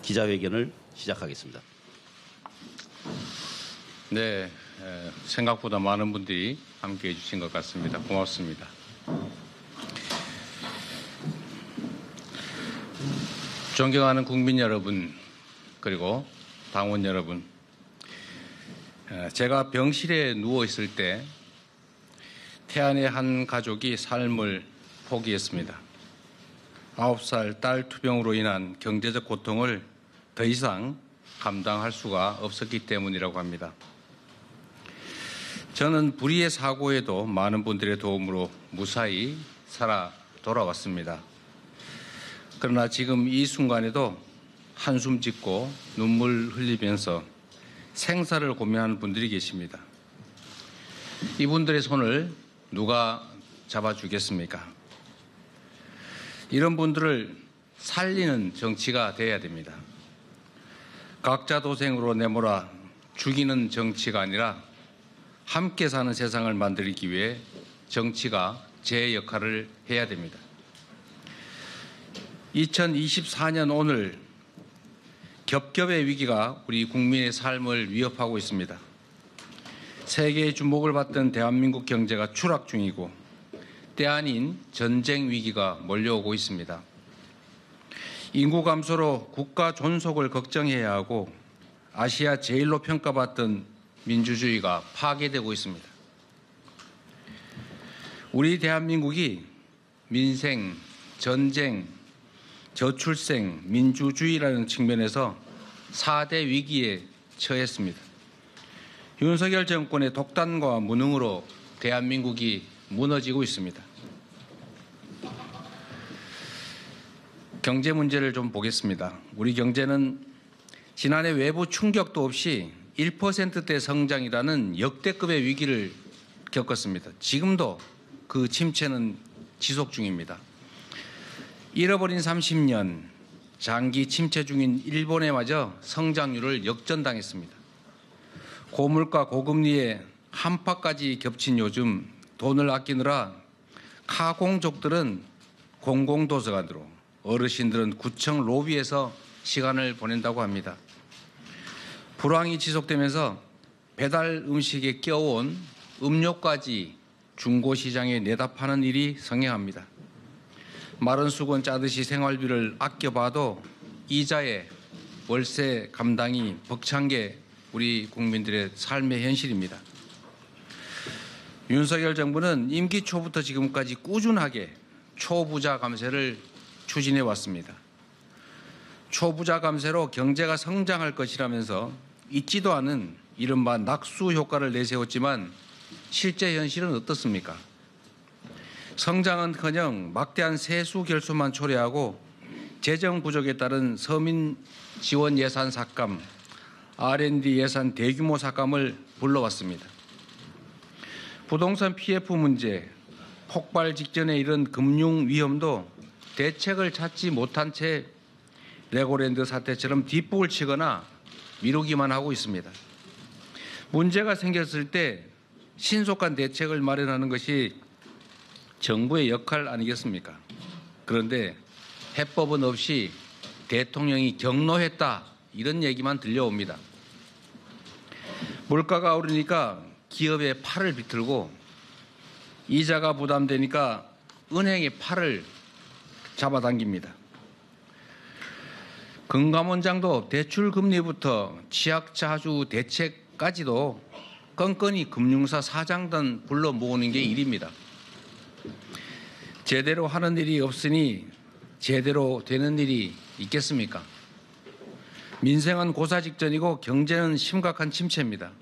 기자회견을 시작하겠습니다. 네, 생각보다 많은 분들이 함께해 주신 것 같습니다. 고맙습니다. 존경하는 국민 여러분, 그리고 당원 여러분, 제가 병실에 누워 있을 때 태안의 한 가족이 삶을 포기했습니다. 9살 딸 투병으로 인한 경제적 고통을 더 이상 감당할 수가 없었기 때문이라고 합니다. 저는 불의의 사고에도 많은 분들의 도움으로 무사히 살아 돌아왔습니다. 그러나 지금 이 순간에도 한숨 짓고 눈물 흘리면서 생사를 고민하는 분들이 계십니다. 이분들의 손을 누가 잡아주겠습니까? 이런 분들을 살리는 정치가 돼야 됩니다. 각자 도생으로 내몰아 죽이는 정치가 아니라 함께 사는 세상을 만들기 위해 정치가 제 역할을 해야 됩니다. 2024년 오늘 겹겹의 위기가 우리 국민의 삶을 위협하고 있습니다. 세계의 주목을 받던 대한민국 경제가 추락 중이고 때 아닌 전쟁 위기가 몰려오고 있습니다. 인구 감소로 국가 존속을 걱정해야 하고 아시아 제일로 평가받던 민주주의가 파괴되고 있습니다. 우리 대한민국이 민생, 전쟁, 저출생, 민주주의라는 측면에서 4대 위기에 처했습니다. 윤석열 정권의 독단과 무능으로 대한민국이 무너지고 있습니다. 경제 문제를 좀 보겠습니다. 우리 경제는 지난해 외부 충격도 없이 1%대 성장이라는 역대급의 위기를 겪었습니다. 지금도 그 침체는 지속 중입니다. 잃어버린 30년, 장기 침체 중인 일본에마저 성장률을 역전당했습니다. 고물가 고금리에 한파까지 겹친 요즘 돈을 아끼느라 카공족들은 공공도서관으로, 어르신들은 구청 로비에서 시간을 보낸다고 합니다. 불황이 지속되면서 배달 음식에 껴온 음료까지 중고시장에 내다 파는 일이 성행합니다. 마른 수건 짜듯이 생활비를 아껴봐도 이자에 월세 감당이 벅찬 게 우리 국민들의 삶의 현실입니다. 윤석열 정부는 임기 초부터 지금까지 꾸준하게 초부자 감세를 추진해 왔습니다. 초부자 감세로 경제가 성장할 것이라면서 있지도 않은 이른바 낙수 효과를 내세웠지만 실제 현실은 어떻습니까? 성장은커녕 막대한 세수 결손만 초래하고 재정 부족에 따른 서민 지원 예산 삭감, R&D 예산 대규모 삭감을 불러왔습니다. 부동산 PF 문제, 폭발 직전에 이른 금융 위험도 대책을 찾지 못한 채 레고랜드 사태처럼 뒷북을 치거나 미루기만 하고 있습니다. 문제가 생겼을 때 신속한 대책을 마련하는 것이 정부의 역할 아니겠습니까? 그런데 해법은 없이 대통령이 경로했다 이런 얘기만 들려옵니다. 물가가 오르니까 기업의 팔을 비틀고 이자가 부담되니까 은행의 팔을 잡아당깁니다. 금감원장도 대출금리부터 취약자주 대책까지도 건건히 금융사 사장단 불러 모으는 게 일입니다. 제대로 하는 일이 없으니 제대로 되는 일이 있겠습니까? 민생은 고사 직전이고 경제는 심각한 침체입니다.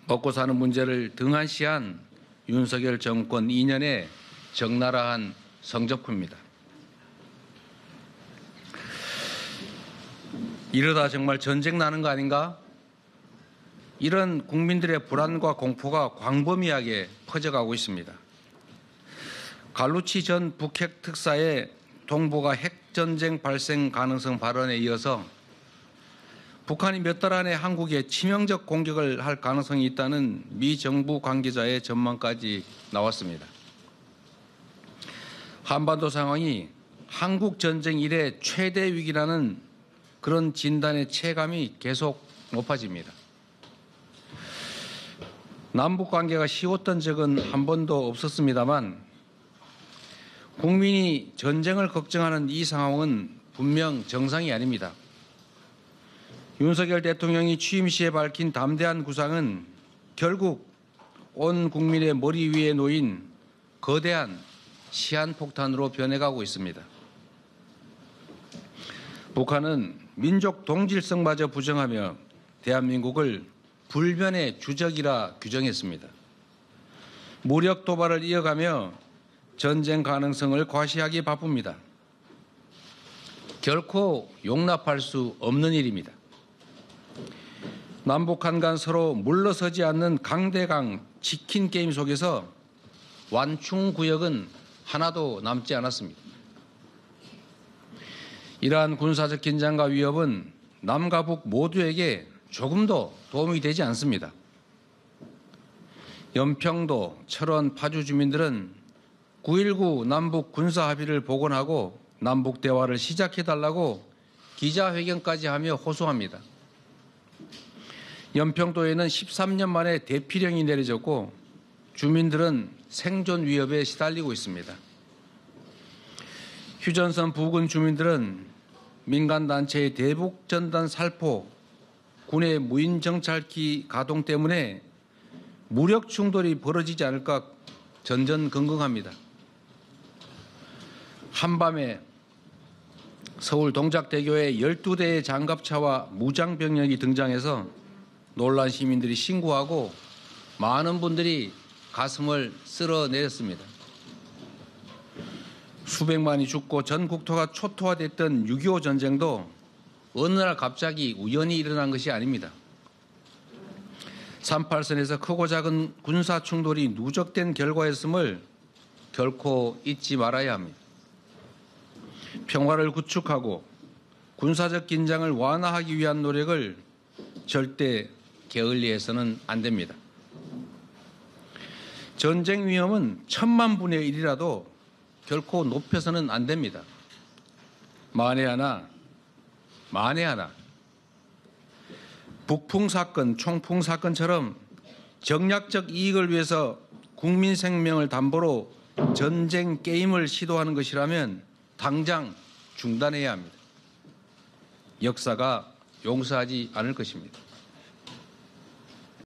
먹고 사는 문제를 등한시한 윤석열 정권 2년의 적나라한 성적표입니다. 이러다 정말 전쟁 나는 거 아닌가? 이런 국민들의 불안과 공포가 광범위하게 퍼져가고 있습니다. 갈루치 전 북핵 특사의 동북아 핵전쟁 발생 가능성 발언에 이어서 북한이 몇 달 안에 한국에 치명적 공격을 할 가능성이 있다는 미 정부 관계자의 전망까지 나왔습니다. 한반도 상황이 한국 전쟁 이래 최대 위기라는 그런 진단의 체감이 계속 높아집니다. 남북 관계가 쉬웠던 적은 한 번도 없었습니다만 국민이 전쟁을 걱정하는 이 상황은 분명 정상이 아닙니다. 윤석열 대통령이 취임 시에 밝힌 담대한 구상은 결국 온 국민의 머리 위에 놓인 거대한 시한폭탄으로 변해가고 있습니다. 북한은 민족 동질성마저 부정하며 대한민국을 불변의 주적이라 규정했습니다. 무력 도발을 이어가며 전쟁 가능성을 과시하기 바쁩니다. 결코 용납할 수 없는 일입니다. 남북한 간 서로 물러서지 않는 강대강 치킨 게임 속에서 완충 구역은 하나도 남지 않았습니다. 이러한 군사적 긴장과 위협은 남과 북 모두에게 조금도 도움이 되지 않습니다. 연평도, 철원, 파주 주민들은 9.19 남북 군사 합의를 복원하고 남북 대화를 시작해달라고 기자회견까지 하며 호소합니다. 연평도에는 13년 만에 대피령이 내려졌고 주민들은 생존 위협에 시달리고 있습니다. 휴전선 부근 주민들은 민간단체의 대북전단 살포, 군의 무인 정찰기 가동 때문에 무력 충돌이 벌어지지 않을까 전전긍긍합니다. 한밤에 서울 동작대교에 12대의 장갑차와 무장병력이 등장해서 놀란 시민들이 신고하고 많은 분들이 가슴을 쓸어내렸습니다. 수백만이 죽고 전 국토가 초토화됐던 6.25 전쟁도 어느 날 갑자기 우연히 일어난 것이 아닙니다. 38선에서 크고 작은 군사 충돌이 누적된 결과였음을 결코 잊지 말아야 합니다. 평화를 구축하고 군사적 긴장을 완화하기 위한 노력을 절대 게을리해서는 안 됩니다. 전쟁 위험은 1000만분의 1이라도 결코 높여서는 안 됩니다. 만에 하나 북풍 사건, 총풍 사건처럼 정략적 이익을 위해서 국민 생명을 담보로 전쟁 게임을 시도하는 것이라면 당장 중단해야 합니다. 역사가 용서하지 않을 것입니다.